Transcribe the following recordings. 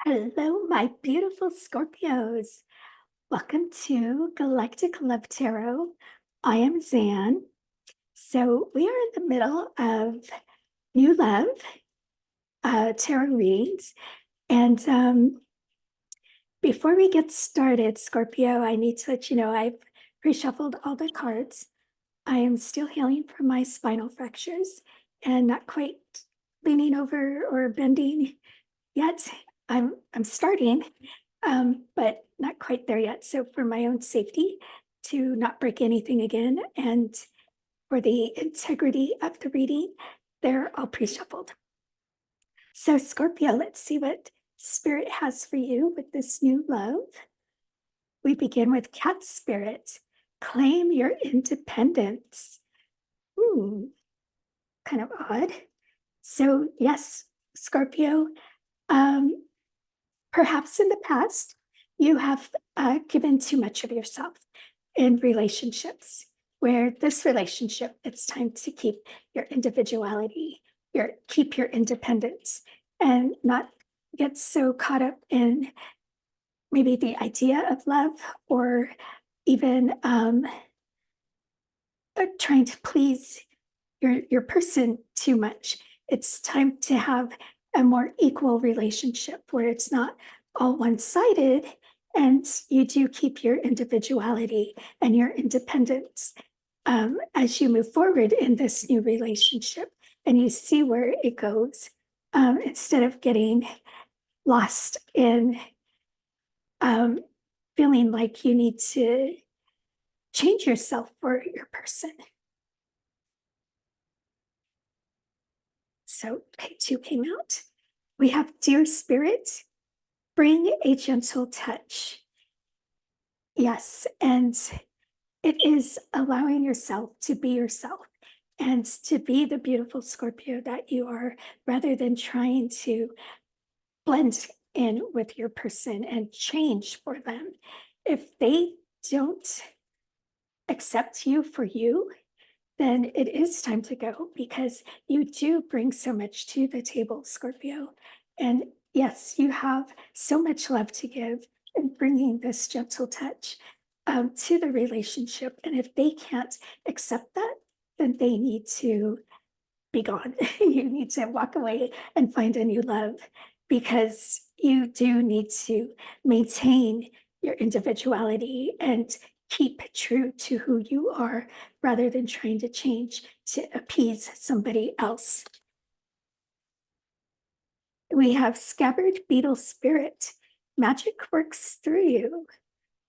Hello, my beautiful Scorpios. Welcome to Galactic Love Tarot. I am Zan. So, we are in the middle of New Love tarot readings. And before we get started, Scorpio, I need to let you know I've pre shuffled all the cards. I am still healing from my spinal fractures and not quite leaning over or bending yet. I'm starting, but not quite there yet. So for my own safety, to not break anything again, and for the integrity of the reading, they're all pre-shuffled. So Scorpio, let's see what Spirit has for you with this new love. We begin with Cat Spirit. Claim your independence. Kind of odd. So yes, Scorpio, um, perhaps in the past, you have given too much of yourself in relationships, where this relationship, it's time to keep your individuality, keep your independence, and not get so caught up in maybe the idea of love or even trying to please your person too much. It's time to have a more equal relationship where it's not all one-sided, and you do keep your individuality and your independence as you move forward in this new relationship, and you see where it goes, instead of getting lost in um, feeling like you need to change yourself for your person. So two came out. We have Dear Spirit, bring a gentle touch. Yes, and it is allowing yourself to be yourself and to be the beautiful Scorpio that you are, rather than trying to blend in with your person and change for them. If they don't accept you for you, then it is time to go, because you do bring so much to the table, Scorpio. And yes, you have so much love to give in bringing this gentle touch to the relationship. And if they can't accept that, then they need to be gone. You need to walk away and find a new love, because you do need to maintain your individuality and keep true to who you are, rather than trying to change to appease somebody else. We have Scabbard Beetle Spirit. Magic works through you.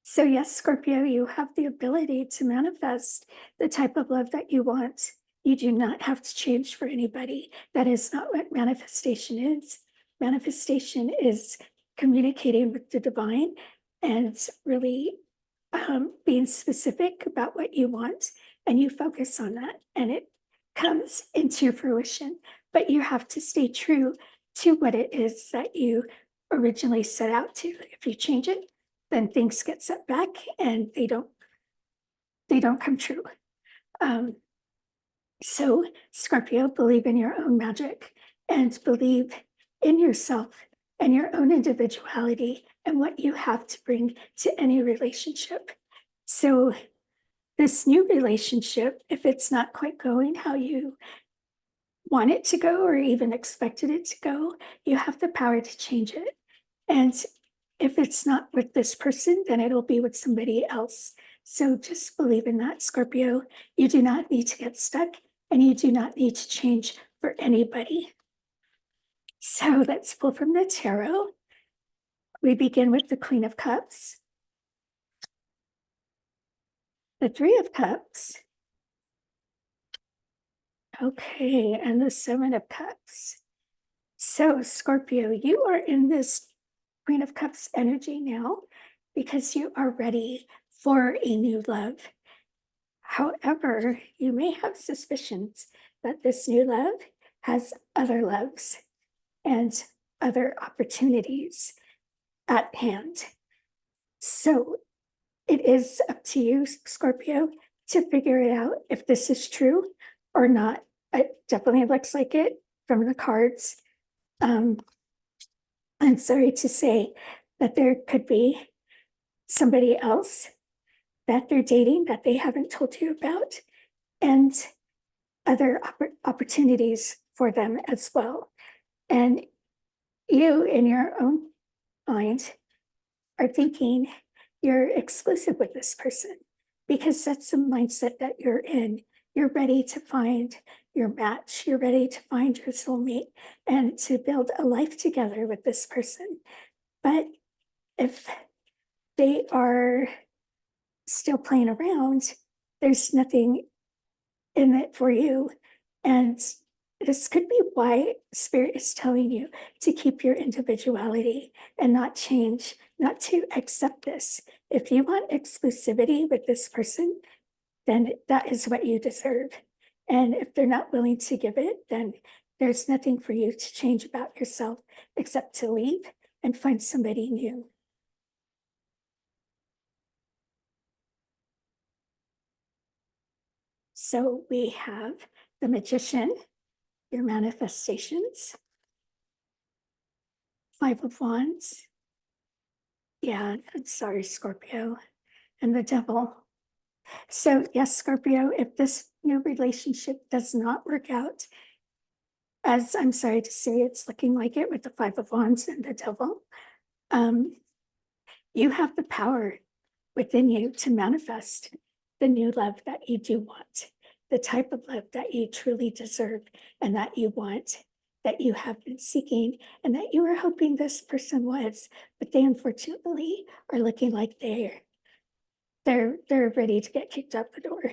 So yes, Scorpio, you have the ability to manifest the type of love that you want. You do not have to change for anybody. That is not what manifestation is. Manifestation is communicating with the divine and really being specific about what you want, and you focus on that, and it comes into fruition. But you have to stay true to what it is that you originally set out to. If you change it, then things get set back and they don't come true. Um, so Scorpio, believe in your own magic and believe in yourself and your own individuality and what you have to bring to any relationship. So this new relationship, if it's not quite going how you want it to go or even expected it to go, you have the power to change it. And if it's not with this person, then it'll be with somebody else. So just believe in that, Scorpio. You do not need to get stuck, and you do not need to change for anybody. So let's pull from the tarot. We begin with the Queen of Cups, the Three of Cups, okay, and the Seven of Cups. So Scorpio, you are in this Queen of Cups energy now because you are ready for a new love. However, you may have suspicions that this new love has other loves and other opportunities at hand. So it is up to you, Scorpio, to figure it out if this is true or not. It definitely looks like it from the cards. I'm sorry to say that there could be somebody else that they're dating that they haven't told you about, and other opportunities for them as well. And you, in your own mind, are thinking you're exclusive with this person because that's the mindset that you're in. You're ready to find your match, you're ready to find your soulmate and to build a life together with this person. But if they are still playing around, there's nothing in it for you. And this could be why Spirit is telling you to keep your individuality and not change, not to accept this. If you want exclusivity with this person, then that is what you deserve. And if they're not willing to give it, then there's nothing for you to change about yourself except to leave and find somebody new. So we have the Magician, your manifestations, Five of Wands. Yeah, I'm sorry, Scorpio, and the Devil. So, yes, Scorpio, if this new relationship does not work out, as I'm sorry to say, it's looking like it with the Five of Wands and the Devil, um, you have the power within you to manifest the new love that you do want, the type of love that you truly deserve and that you want, that you have been seeking, and that you were hoping this person was, but they unfortunately are looking like they're ready to get kicked out the door.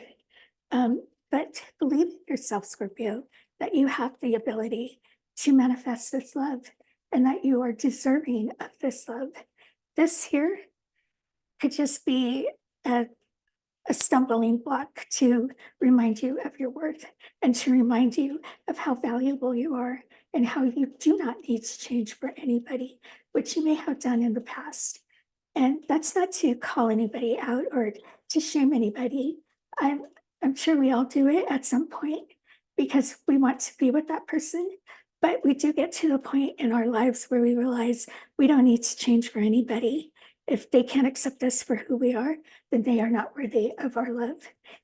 But believe in yourself, Scorpio, that you have the ability to manifest this love and that you are deserving of this love. This here could just be a stumbling block to remind you of your worth and to remind you of how valuable you are and how you do not need to change for anybody, which you may have done in the past. And that's not to call anybody out or to shame anybody. I'm, I'm sure we all do it at some point because we want to be with that person. But we do get to the point in our lives where we realize we don't need to change for anybody. If they can't accept us for who we are, then they are not worthy of our love.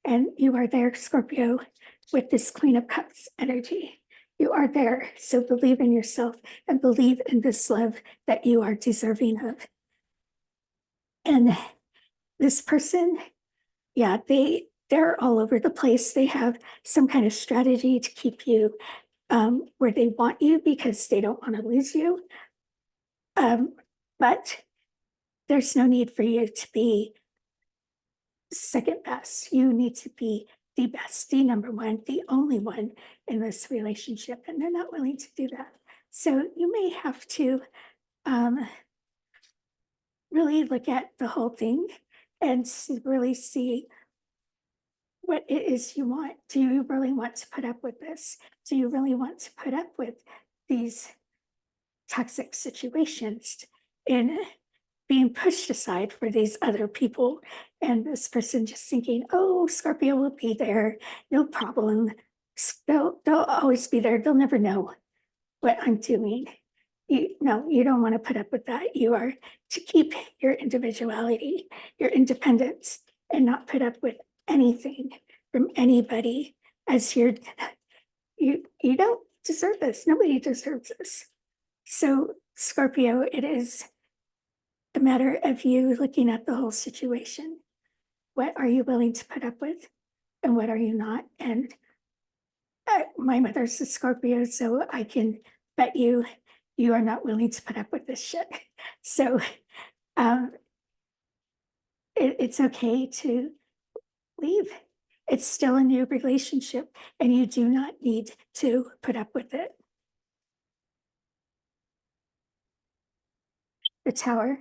And you are there, Scorpio, with this Queen of Cups energy. You are there. So believe in yourself and believe in this love that you are deserving of. And this person, yeah, they're all over the place. They have some kind of strategy to keep you where they want you because they don't want to lose you. But there's no need for you to be second best. You need to be the best, the number one, the only one in this relationship. And they're not willing to do that. So you may have to really look at the whole thing and really see what it is you want. Do you really want to put up with this? Do you really want to put up with these toxic situations in being pushed aside for these other people? And this person just thinking, oh, Scorpio will be there, no problem. They'll always be there. They'll never know what I'm doing. No, you don't want to put up with that. You are to keep your individuality, your independence, and not put up with anything from anybody as you don't deserve this. Nobody deserves this. So, Scorpio, it is a matter of you looking at the whole situation. What are you willing to put up with, and what are you not? And my mother's a Scorpio, so I can bet you are not willing to put up with this shit. So it's okay to leave. It's still a new relationship, and you do not need to put up with it. The Tower,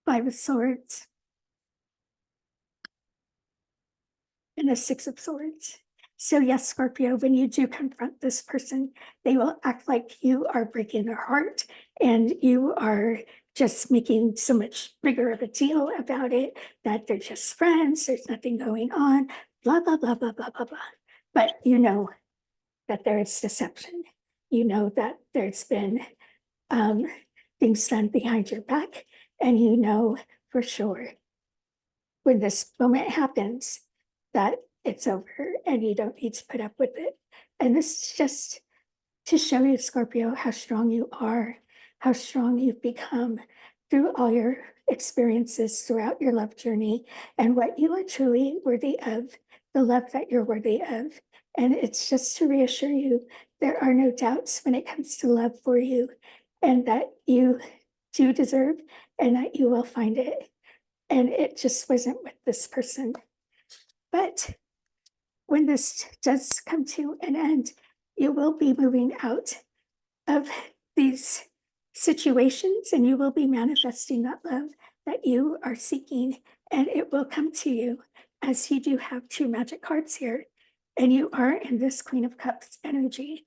Five of Swords, and the Six of Swords. So yes, Scorpio, when you do confront this person, they will act like you are breaking their heart and you are just making so much bigger of a deal about it, that they're just friends, there's nothing going on, blah, blah, blah, blah, blah, blah, blah. But you know that there is deception. you know that there's been um, things done behind your back, and you know for sure when this moment happens that it's over and you don't need to put up with it. And this is just to show you, Scorpio, how strong you are, how strong you've become through all your experiences throughout your love journey, and what you are truly worthy of, the love that you're worthy of. And it's just to reassure you there are no doubts when it comes to love for you, and that you do deserve and that you will find it. And it just wasn't with this person. But when this does come to an end, you will be moving out of these situations and you will be manifesting that love that you are seeking, and it will come to you, as you do have two magic cards here and you are in this Queen of Cups energy.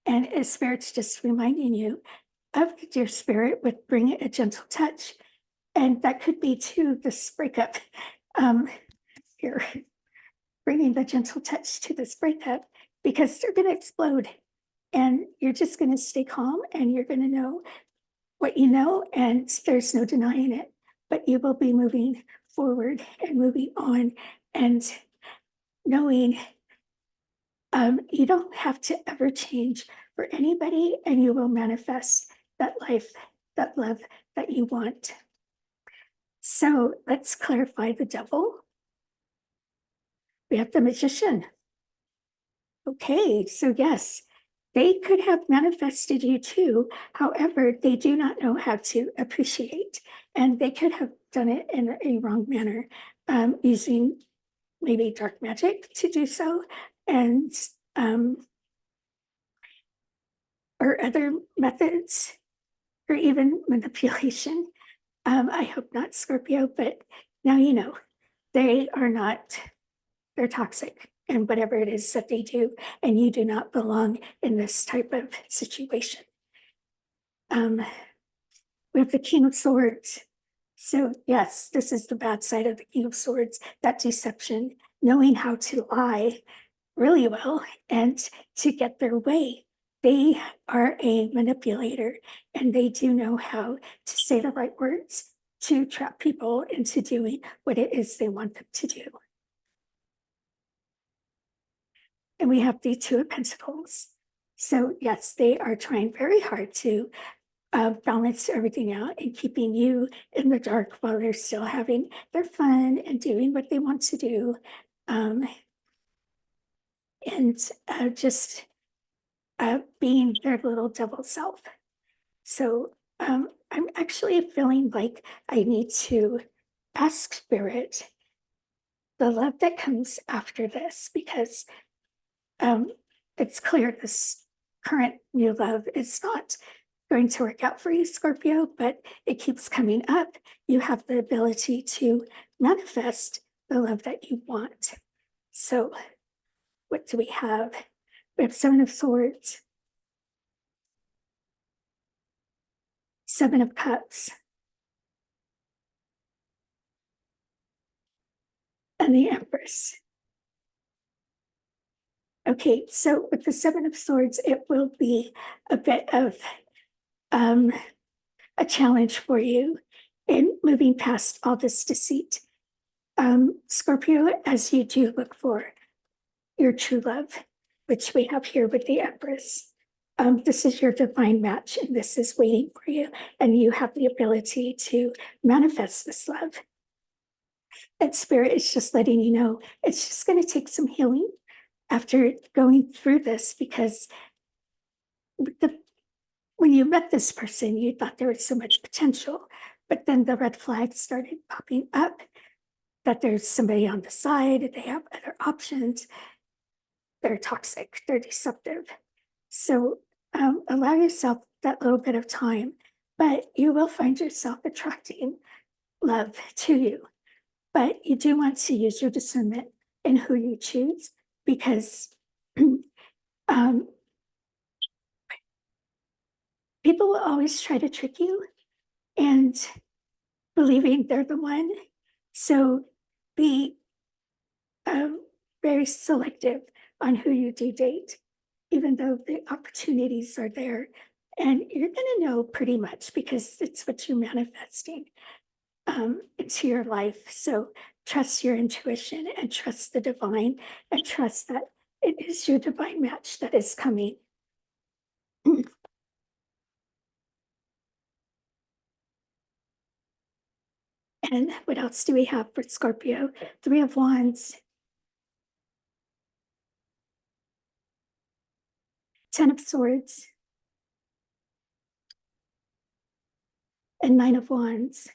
And as Spirit's just reminding you of your spirit with bring a gentle touch, and that could be to this breakup. Here, bringing the gentle touch to this breakup, because they're going to explode and you're just going to stay calm and you're going to know what you know, and there's no denying it. But you will be moving forward and moving on and knowing you don't have to ever change for anybody, and you will manifest that life, that love that you want. So let's clarify the devil. We have the Magician. Okay, so yes, they could have manifested you too. However, they do not know how to appreciate, and they could have done it in a wrong manner, using maybe dark magic to do so, and or other methods, or even manipulation. I hope not, Scorpio, but now you know they are not, they're toxic and whatever it is that they do, and you do not belong in this type of situation. We have the King of Swords. So yes, this is the bad side of the King of Swords, that deception, knowing how to lie really well and to get their way. They are a manipulator, and they do know how to say the right words to trap people into doing what it is they want them to do. And we have the Two of Pentacles. So yes, they are trying very hard to balance everything out and keeping you in the dark while they're still having their fun and doing what they want to do. And just being their little devil self. So I'm actually feeling like I need to ask Spirit the love that comes after this, because it's clear this current new love is not going to work out for you, Scorpio, but it keeps coming up. You have the ability to manifest the love that you want. So what do we have? We have Seven of Swords, Seven of Cups, and the Empress. Okay, so with the Seven of Swords, it will be a bit of a challenge for you in moving past all this deceit. Scorpio, as you do look for your true love, which we have here with the Empress. This is your divine match, and this is waiting for you, and you have the ability to manifest this love. And Spirit is just letting you know it's just going to take some healing after going through this, because when you met this person, you thought there was so much potential, but then the red flags started popping up, that there's somebody on the side, they have other options, they're toxic, they're deceptive. So allow yourself that little bit of time, but you will find yourself attracting love to you. But you do want to use your discernment in who you choose, because people will always try to trick you and believing they're the one. So be very selective on who you do date. even though the opportunities are there. And you're going to know pretty much because it's what you're manifesting into your life. So trust your intuition and trust the divine and trust that it is your divine match that is coming. And what else do we have for Scorpio? Three of Wands, 10 of Swords, and 9 of Wands.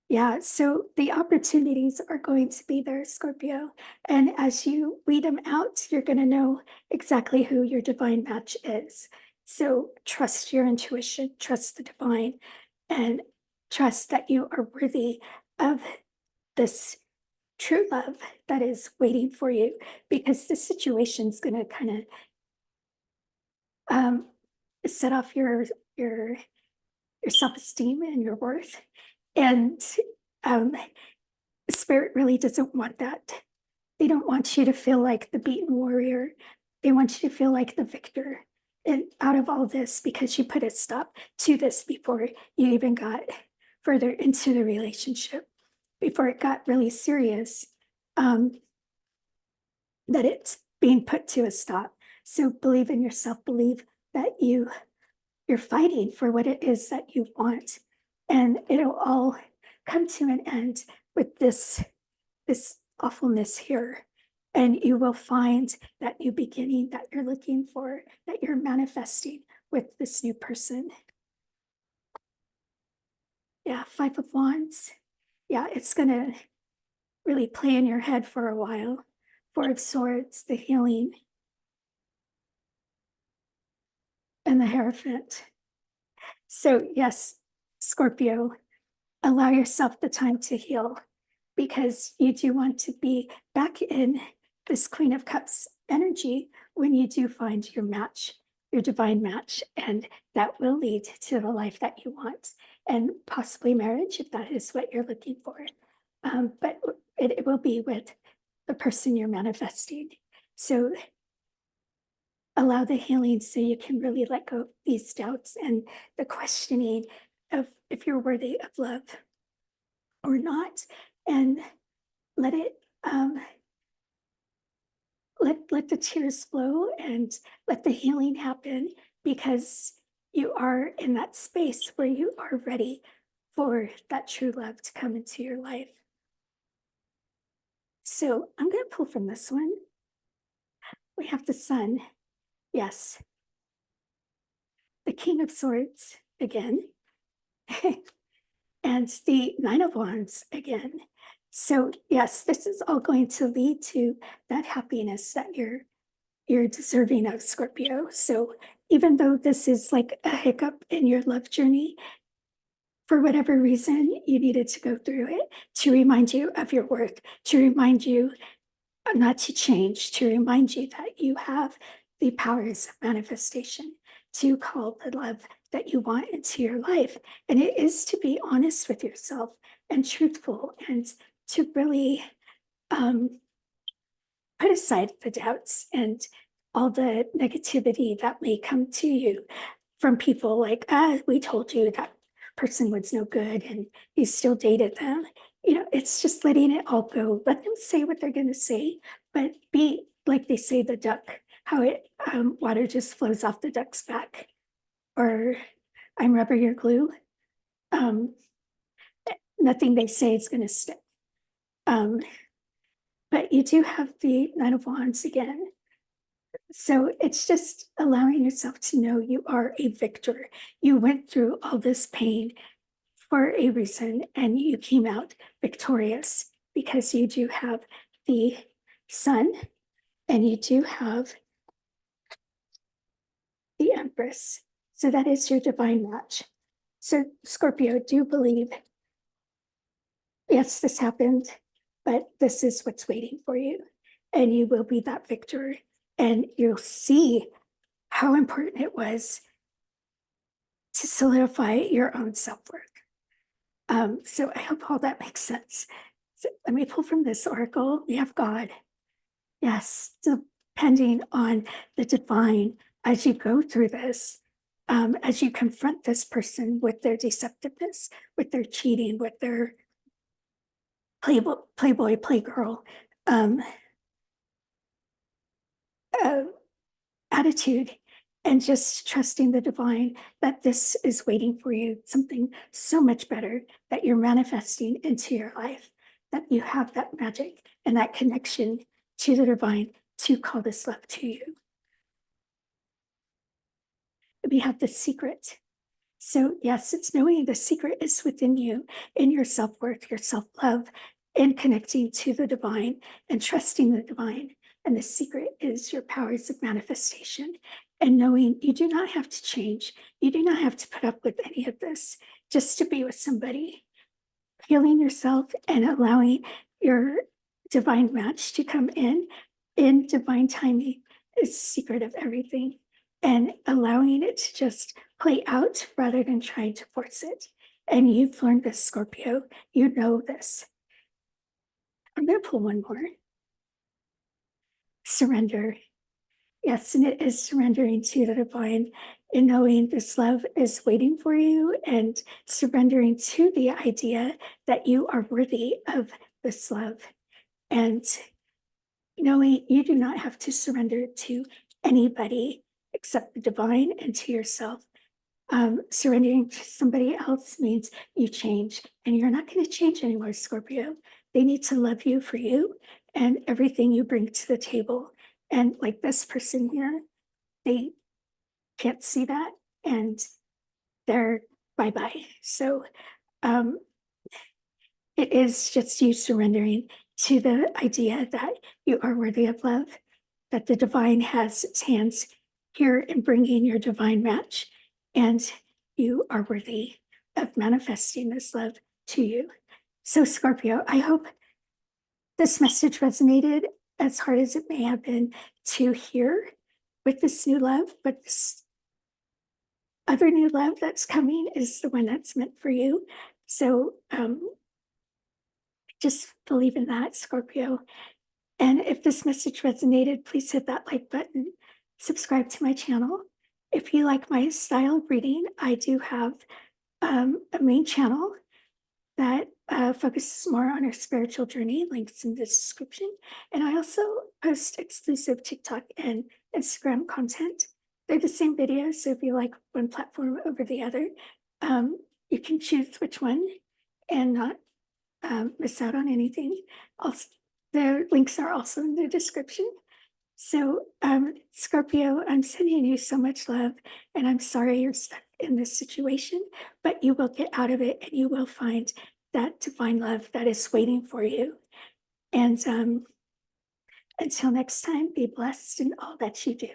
Yeah, so the opportunities are going to be there, Scorpio. And as you weed them out, you're going to know exactly who your divine match is. So trust your intuition, trust the divine, and trust that you are worthy of this true love that is waiting for you, because the situation's going to kind of set off your self-esteem and your worth. And um, Spirit really doesn't want that. They don't want you to feel like the beaten warrior. They want you to feel like the victor and out of all this, because you put a stop to this before you even got further into the relationship, before it got really serious, that it's being put to a stop. So believe in yourself, believe that you're fighting for what it is that you want, and it'll all come to an end with this awfulness here, and you will find that new beginning that you're looking for, that you're manifesting with this new person. Yeah, 5 of Wands. Yeah, it's gonna really play in your head for a while. 4 of Swords, the healing, and the Hierophant. So yes, Scorpio, allow yourself the time to heal, because you do want to be back in this Queen of Cups energy when you do find your match, your divine match, and that will lead to the life that you want, and possibly marriage if that is what you're looking for. But it will be with the person you're manifesting. So allow the healing so you can really let go of these doubts and the questioning of if you're worthy of love or not, and let it let the tears flow and let the healing happen, because you are in that space where you are ready for that true love to come into your life. So I'm going to pull from this one. We have the Sun. Yes. The King of Swords again. And the 9 of Wands again. So yes, this is all going to lead to that happiness that you're deserving of, Scorpio. So even though this is like a hiccup in your love journey, for whatever reason, you needed to go through it to remind you of your worth, to remind you not to change, to remind you that you have the powers of manifestation to call the love that you want into your life. And it is to be honest with yourself and truthful, and to really put aside the doubts and all the negativity that may come to you from people like, we told you that person was no good and you still dated them. You know, it's just letting it all go. Let them say what they're going to say, but be like they say, the duck, how it water just flows off the duck's back, or I'm rubber, you're glue. Nothing they say is going to stick. But you do have the 9 of Wands again. So it's just allowing yourself to know you are a victor. You went through all this pain for a reason, and you came out victorious, because you do have the Sun and you do have the Empress. So that is your divine match. So Scorpio, do believe, yes, this happened, but this is what's waiting for you, and you will be that victor, and you'll see how important it was to solidify your own self-worth. So I hope all that makes sense. So let me pull from this oracle. We have God. Yes, depending on the divine as you go through this, as you confront this person with their deceptiveness, with their cheating, with their playboy, playgirl um, uh, attitude, and just trusting the divine that this is waiting for you, something so much better that you're manifesting into your life, that you have that magic and that connection to the divine to call this love to you. We have the secret. So, yes, it's knowing the secret is within you, in your self worth, your self love, and connecting to the divine and trusting the divine. And the secret is your powers of manifestation and knowing you do not have to change. You do not have to put up with any of this just to be with somebody. Healing yourself and allowing your divine match to come in divine timing is the secret of everything, and allowing it to just play out rather than trying to force it. And you've learned this, Scorpio. You know this. I'm going to pull one more. Surrender. Yes, and it is surrendering to the divine and knowing this love is waiting for you, and surrendering to the idea that you are worthy of this love, and knowing you do not have to surrender to anybody except the divine and to yourself. Surrendering to somebody else means you change, and you're not going to change anymore, Scorpio. They need to love you for you and everything you bring to the table. And like this person here, they can't see that, and they're bye bye. So um, it is just you surrendering to the idea that you are worthy of love, that the divine has its hands here in bringing your divine match, and you are worthy of manifesting this love to you. So, Scorpio, I hope this message resonated, as hard as it may have been to hear with this new love, but this other new love that's coming is the one that's meant for you. So, just believe in that, Scorpio. And if this message resonated, please hit that like button, subscribe to my channel. If you like my style of reading, I do have a main channel that focuses more on our spiritual journey, links in the description. And I also post exclusive TikTok and Instagram content. They're the same videos, so if you like one platform over the other, you can choose which one and not miss out on anything. Also, the links are also in the description. So, Scorpio, I'm sending you so much love, and I'm sorry you're stuck in this situation, but you will get out of it, and you will find that divine love that is waiting for you. And until next time, be blessed in all that you do.